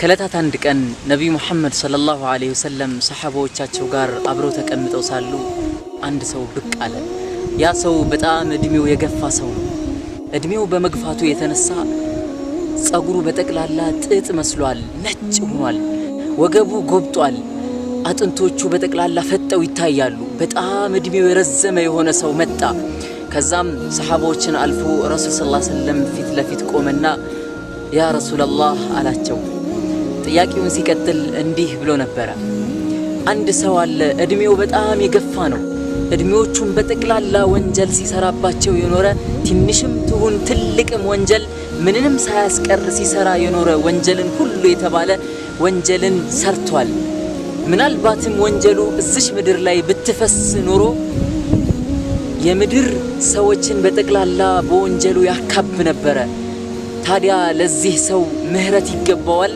ከለታት አንድ ቀን ነብዩ መሐመድ ሰለላሁ ዐለይሂ ወሰለም ሰሐቦቻቸው ጋር አብረው ተቀምጠው ሳሉ አንድ ሰው ብቅ አለ። ያ ሰው በጣም እድሜው የገፋ ሰው ነው። እድሜው በመግፋቱ የተነሳ ጸጉሩ በጠቅላላ ጥጥ መስሏል፣ ነጭ ሆኗል። ወገቡ ጎብጧል። አጥንቶቹ በጠቅላላ ፈጠው ይታያሉ። በጣም እድሜው የረዘመ የሆነ ሰው መጣ። ከዛም ሰሐቦችን አልፎ ረሱል ሰለላሁ ዐለይሂ ወሰለም ፊት ለፊት ቆመና ያ ረሱላህ አላቸው። ጥያቄውን ሲቀጥል እንዲህ ብሎ ነበር። አንድ ሰው አለ እድሜው በጣም የገፋ ነው። እድሜዎቹን በጠቅላላ ወንጀል ሲሰራባቸው የኖረ ትንሽም ትሁን ትልቅም ወንጀል ምንንም ሳያስቀር ሲሰራ የኖረ ወንጀልን ሁሉ የተባለ ወንጀልን ሰርቷል። ምናልባትም ወንጀሉ እዚሽ ምድር ላይ ብትፈስ ኖሮ የምድር ሰዎችን በጠቅላላ በወንጀሉ ያካብ ነበረ። ታዲያ ለዚህ ሰው ምህረት ይገባዋል?